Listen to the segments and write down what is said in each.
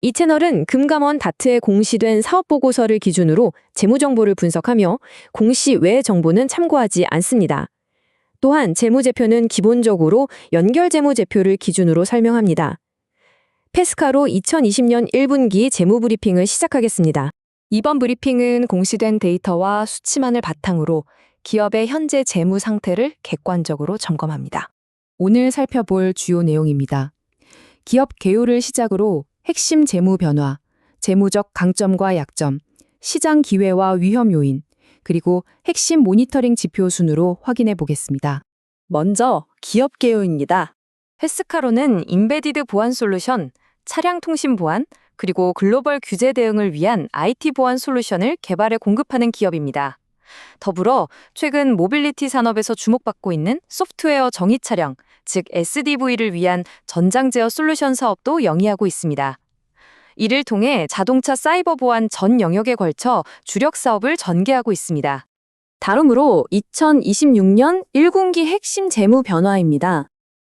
이 채널은 금감원 다트에 공시된 사업보고서를 기준으로 재무정보를 분석하며 공시 외 정보는 참고하지 않습니다. 또한 재무제표는 기본적으로 연결재무제표를 기준으로 설명합니다. 페스카로 2020년 1분기 재무브리핑을 시작하겠습니다. 이번 브리핑은 공시된 데이터와 수치만을 바탕으로 기업의 현재 재무 상태를 객관적으로 점검합니다. 오늘 살펴볼 주요 내용입니다. 기업 개요를 시작으로 핵심 재무 변화, 재무적 강점과 약점, 시장 기회와 위험 요인, 그리고 핵심 모니터링 지표 순으로 확인해 보겠습니다. 먼저 기업 개요입니다. 페스카로는 인베디드 보안 솔루션, 차량 통신 보안, 그리고 글로벌 규제 대응을 위한 IT 보안 솔루션을 개발해 공급하는 기업입니다. 더불어 최근 모빌리티 산업에서 주목받고 있는 소프트웨어 정의 차량, 즉 SDV를 위한 전장 제어 솔루션 사업도 영위하고 있습니다. 이를 통해 자동차 사이버 보안 전 영역에 걸쳐 주력 사업을 전개하고 있습니다. 다음으로 2026년 1분기 핵심 재무 변화입니다.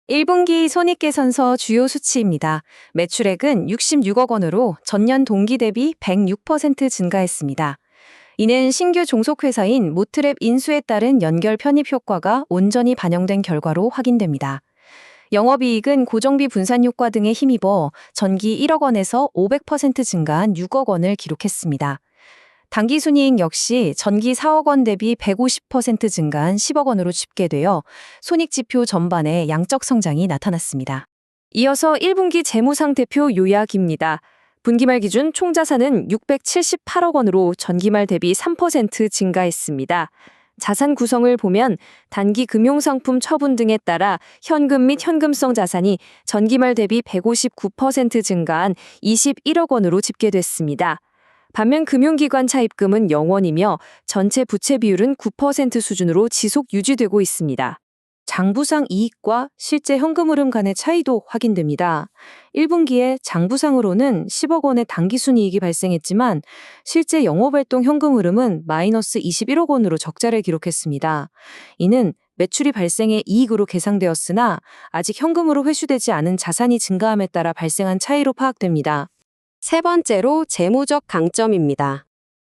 1분기 손익계산서 주요 수치입니다. 매출액은 66억 원으로 전년 동기 대비 106% 증가했습니다. 이는 신규 종속회사인 모트랩 인수에 따른 연결 편입 효과가 온전히 반영된 결과로 확인됩니다. 영업이익은 고정비 분산 효과 등에 힘입어 전기 1억 원에서 500% 증가한 6억 원을 기록했습니다. 당기순이익 역시 전기 4억 원 대비 150% 증가한 10억 원으로 집계되어 손익지표 전반에 양적 성장이 나타났습니다. 이어서 1분기 재무상태표 요약입니다. 분기말 기준 총자산은 678억 원으로 전기말 대비 3% 증가했습니다. 자산 구성을 보면 단기 금융상품 처분 등에 따라 현금 및 현금성 자산이 전기말 대비 159% 증가한 21억 원으로 집계됐습니다. 반면 금융기관 차입금은 0원이며 전체 부채 비율은 9% 수준으로 지속 유지되고 있습니다. 장부상 이익과 실제 현금 흐름 간의 차이도 확인됩니다. 1분기에 장부상으로는 10억 원의 당기순이익이 발생했지만 실제 영업활동 현금 흐름은 마이너스 21억 원으로 적자를 기록했습니다. 이는 매출이 발생해 이익으로 계상되었으나 아직 현금으로 회수되지 않은 자산이 증가함에 따라 발생한 차이로 파악됩니다. 세 번째로 재무적 강점입니다.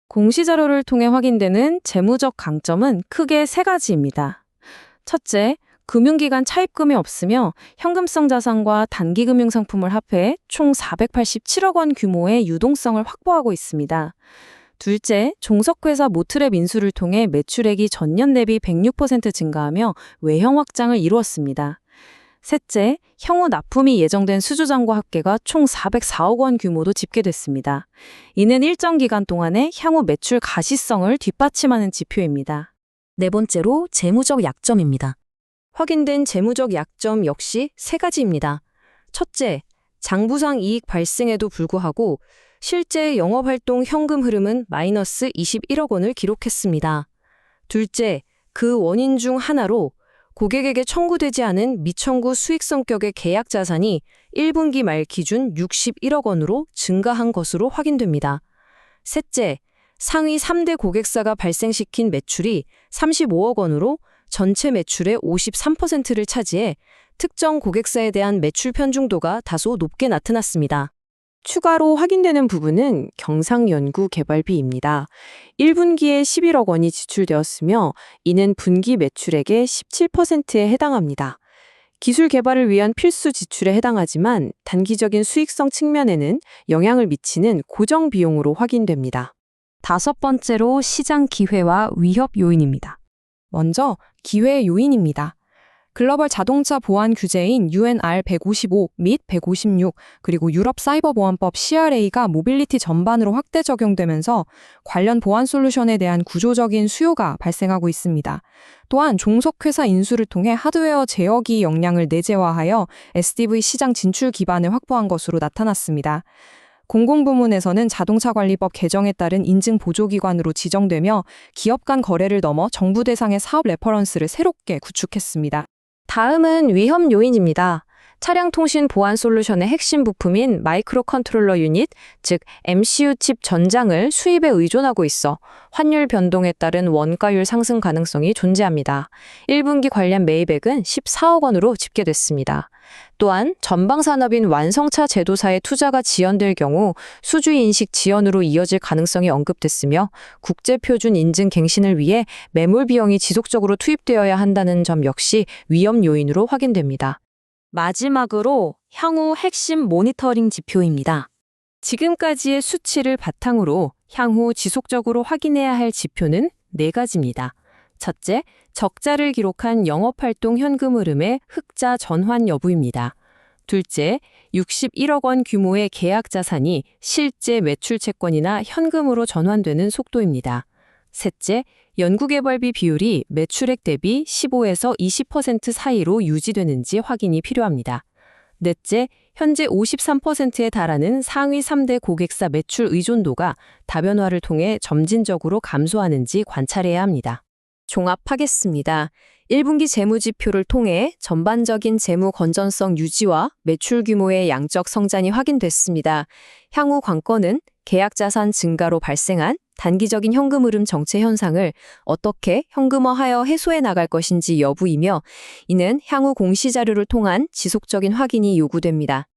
공시자료를 통해 확인되는 재무적 강점은 크게 세 가지입니다. 첫째, 금융기관 차입금이 없으며 현금성 자산과 단기금융상품을 합해 총 487억 원 규모의 유동성을 확보하고 있습니다. 둘째, 종속회사 모트랩 인수를 통해 매출액이 전년 대비 106% 증가하며 외형 확장을 이루었습니다. 셋째, 향후 납품이 예정된 수주장과 합계가 총 404억 원 규모도 집계됐습니다. 이는 일정 기간 동안의 향후 매출 가시성을 뒷받침하는 지표입니다. 네 번째로 재무적 약점입니다. 확인된 재무적 약점 역시 세 가지입니다. 첫째, 장부상 이익 발생에도 불구하고 실제 영업활동 현금 흐름은 마이너스 21억 원을 기록했습니다. 둘째, 그 원인 중 하나로 고객에게 청구되지 않은 미청구 수익 성격의 계약 자산이 1분기 말 기준 61억 원으로 증가한 것으로 확인됩니다. 셋째, 상위 3대 고객사가 발생시킨 매출이 35억 원으로 전체 매출의 53%를 차지해 특정 고객사에 대한 매출 편중도가 다소 높게 나타났습니다. 추가로 확인되는 부분은 경상연구개발비입니다. 1분기에 11억 원이 지출되었으며 이는 분기 매출액의 17%에 해당합니다. 기술 개발을 위한 필수 지출에 해당하지만 단기적인 수익성 측면에는 영향을 미치는 고정 비용으로 확인됩니다. 다섯 번째로 시장 기회와 위협 요인입니다. 먼저 기회 요인입니다. 글로벌 자동차 보안 규제인 UNR 155 및 156 그리고 유럽 사이버 보안법 CRA가 모빌리티 전반으로 확대 적용되면서 관련 보안 솔루션에 대한 구조적인 수요가 발생하고 있습니다. 또한 종속회사 인수를 통해 하드웨어 제어기 역량을 내재화하여 SDV 시장 진출 기반을 확보한 것으로 나타났습니다. 공공부문에서는 자동차관리법 개정에 따른 인증 보조기관으로 지정되며 기업 간 거래를 넘어 정부 대상의 사업 레퍼런스를 새롭게 구축했습니다. 다음은 위험 요인입니다. 차량 통신 보안 솔루션의 핵심 부품인 마이크로 컨트롤러 유닛, 즉 MCU 칩 전장을 수입에 의존하고 있어 환율 변동에 따른 원가율 상승 가능성이 존재합니다. 1분기 관련 매입액은 14억 원으로 집계됐습니다. 또한 전방산업인 완성차 제도사의 투자가 지연될 경우 수주인식 지연으로 이어질 가능성이 언급됐으며 국제표준 인증 갱신을 위해 매몰 비용이 지속적으로 투입되어야 한다는 점 역시 위험 요인으로 확인됩니다. 마지막으로 향후 핵심 모니터링 지표입니다. 지금까지의 수치를 바탕으로 향후 지속적으로 확인해야 할 지표는 4가지입니다. 첫째, 적자를 기록한 영업활동 현금 흐름의 흑자 전환 여부입니다. 둘째, 61억 원 규모의 계약 자산이 실제 매출 채권이나 현금으로 전환되는 속도입니다. 셋째, 연구개발비 비율이 매출액 대비 15에서 20% 사이로 유지되는지 확인이 필요합니다. 넷째, 현재 53%에 달하는 상위 3대 고객사 매출 의존도가 다변화를 통해 점진적으로 감소하는지 관찰해야 합니다. 종합하겠습니다. 1분기 재무지표를 통해 전반적인 재무 건전성 유지와 매출 규모의 양적 성장이 확인됐습니다. 향후 관건은 계약자산 증가로 발생한 단기적인 현금 흐름 정체 현상을 어떻게 현금화하여 해소해 나갈 것인지 여부이며, 이는 향후 공시자료를 통한 지속적인 확인이 요구됩니다.